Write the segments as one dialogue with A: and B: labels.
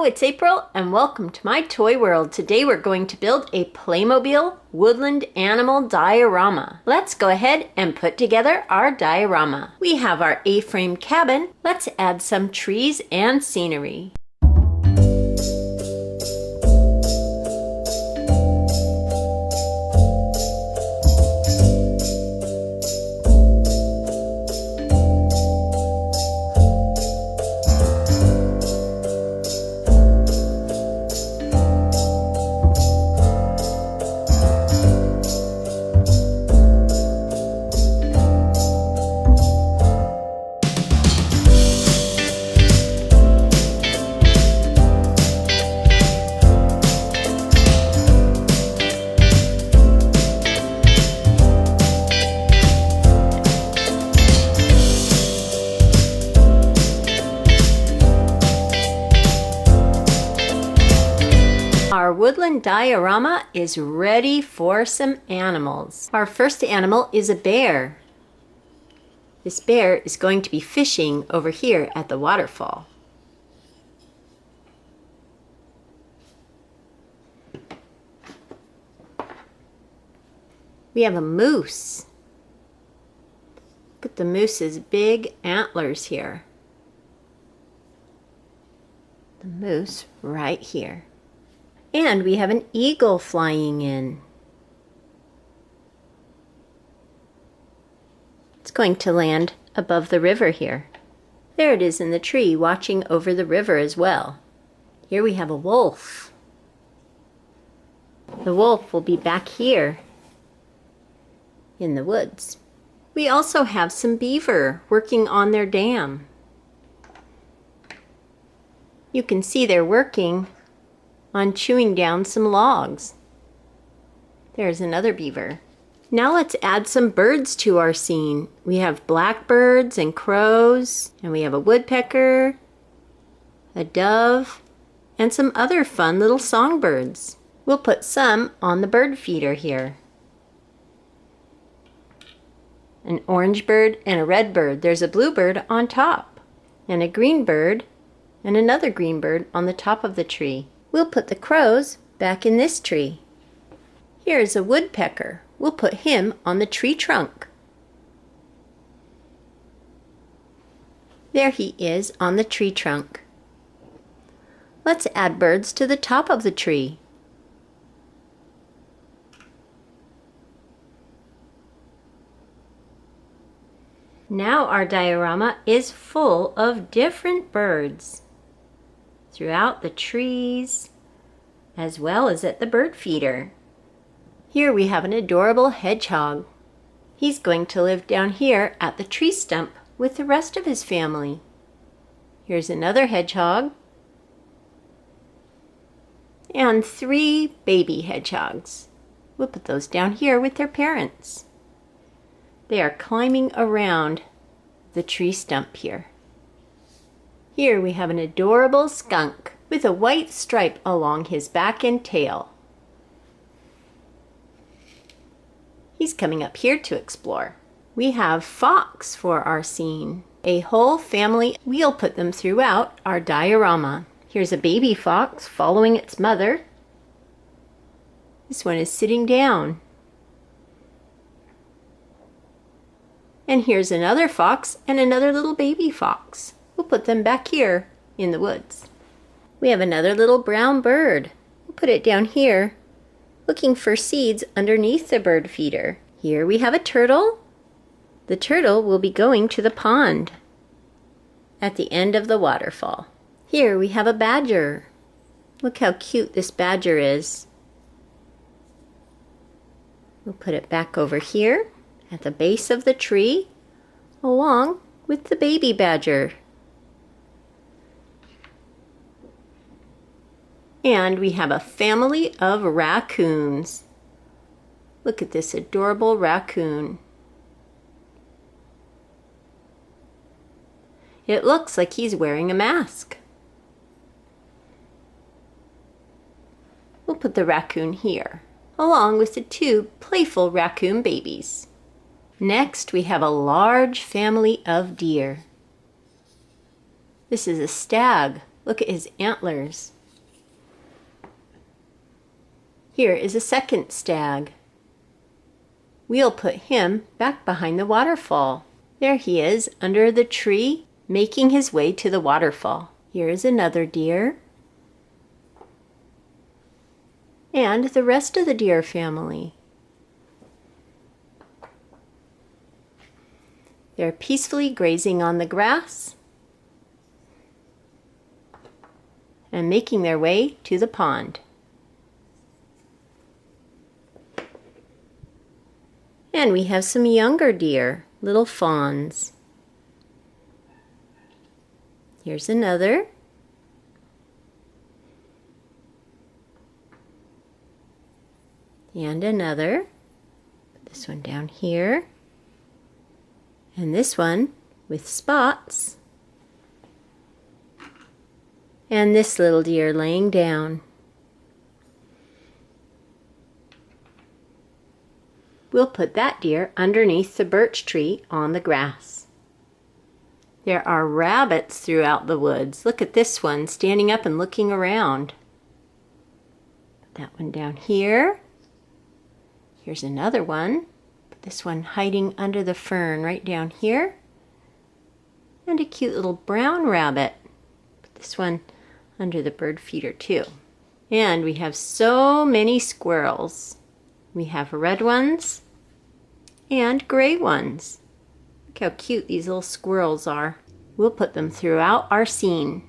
A: Hello, it's April and welcome to my toy world. Today we're going to build a Playmobil Woodland animal diorama. Let's go ahead and put together our diorama. We have our A-frame cabin. Let's add some trees and scenery. Our woodland diorama is ready for some animals. Our first animal is a bear. This bear is going to be fishing over here at the waterfall. We have a moose. Look at the moose's big antlers here. The moose right here. And we have an eagle flying in. It's going to land above the river here. There it is in the tree, watching over the river as well. Here we have a wolf. The wolf will be back here in the woods. We also have some beaver working on their dam. You can see they're working on chewing down some logs. There's another beaver. Now let's add some birds to our scene. We have blackbirds and crows, and we have a woodpecker, a dove, and some other fun little songbirds. We'll put some on the bird feeder here. An orange bird and a red bird. There's a bluebird on top, and a green bird and another green bird on the top of the tree. We'll put the crows back in this tree. Here's a woodpecker. We'll put him on the tree trunk. There he is on the tree trunk. Let's add birds to the top of the tree. Now our diorama is full of different birds throughout the trees, as well as at the bird feeder. Here we have an adorable hedgehog. He's going to live down here at the tree stump with the rest of his family. Here's another hedgehog, and 3 baby hedgehogs. We'll put those down here with their parents. They are climbing around the tree stump here. Here we have an adorable skunk with a white stripe along his back and tail. He's coming up here to explore. We have fox for our scene. A whole family. We'll put them throughout our diorama. Here's a baby fox following its mother. This one is sitting down. And here's another fox and another little baby fox. We'll put them back here in the woods. We have another little brown bird. We'll put it down here, looking for seeds underneath the bird feeder. Here we have a turtle. The turtle will be going to the pond at the end of the waterfall. Here we have a badger. Look how cute this badger is. We'll put it back over here at the base of the tree, along with the baby badger. And we have a family of raccoons. Look at this adorable raccoon. It looks like he's wearing a mask. We'll put the raccoon here, along with the 2 playful raccoon babies. Next, we have a large family of deer. This is a stag. Look at his antlers. Here is a second stag. We'll put him back behind the waterfall. There he is under the tree, making his way to the waterfall. Here is another deer. And the rest of the deer family. They're peacefully grazing on the grass and making their way to the pond. And we have some younger deer, little fawns. Here's another. And another. Put this one down here. And this one with spots. And this little deer laying down. We'll put that deer underneath the birch tree on the grass. There are rabbits throughout the woods. Look at this one standing up and looking around. Put that one down here. Here's another one. Put this one hiding under the fern right down here. And a cute little brown rabbit. Put this one under the bird feeder too. And we have so many squirrels. We have red ones and gray ones. Look how cute these little squirrels are. We'll put them throughout our scene.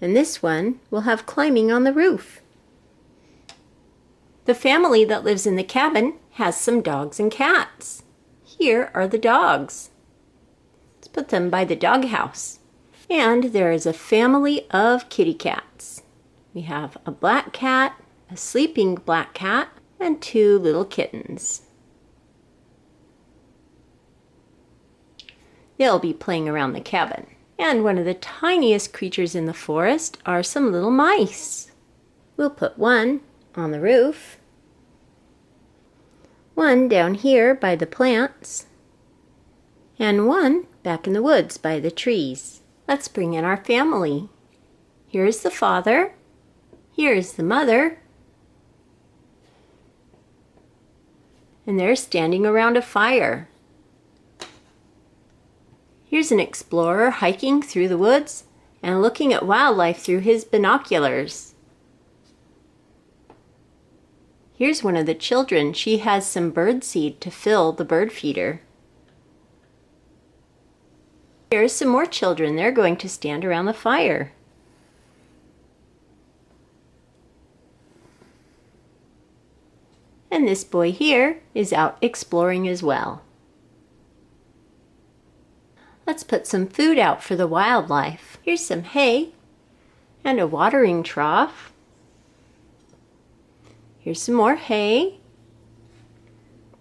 A: And this one we'll have climbing on the roof. The family that lives in the cabin has some dogs and cats. Here are the dogs. Let's put them by the doghouse. And there is a family of kitty cats. We have a black cat, a sleeping black cat, and two little kittens. They'll be playing around the cabin. And one of the tiniest creatures in the forest are some little mice. We'll put one on the roof, one down here by the plants, and one back in the woods by the trees. Let's bring in our family. Here's the father, here's the mother, and they're standing around a fire. Here's an explorer hiking through the woods and looking at wildlife through his binoculars. Here's one of the children. She has some bird seed to fill the bird feeder. Here's some more children. They're going to stand around the fire. And this boy here is out exploring as well. Let's put some food out for the wildlife. Here's some hay and a watering trough. Here's some more hay.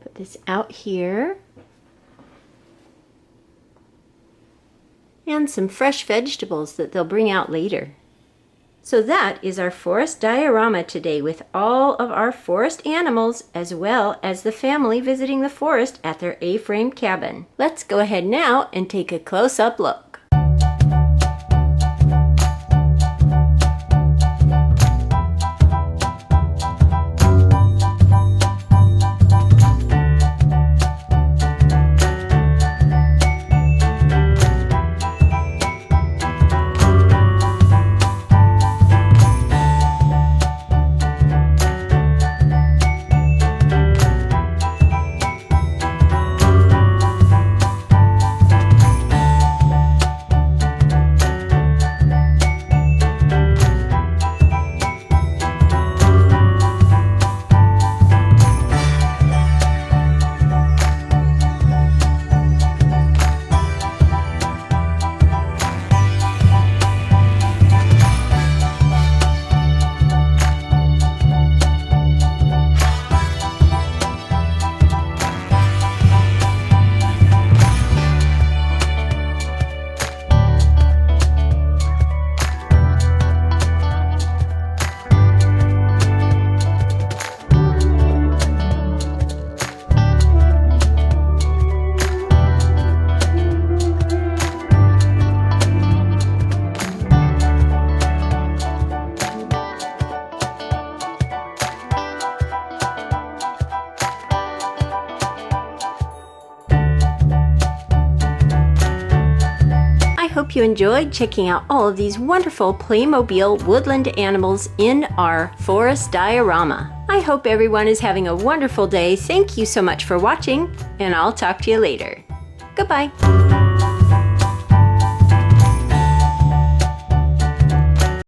A: Put this out here. And some fresh vegetables that they'll bring out later. So that is our forest diorama today with all of our forest animals as well as the family visiting the forest at their A-frame cabin. Let's go ahead now and take a close-up look. hope you enjoyed checking out all of these wonderful Playmobil Woodland animals in our forest diorama. I hope everyone is having a wonderful day. Thank you so much for watching, and I'll talk to you later. Goodbye.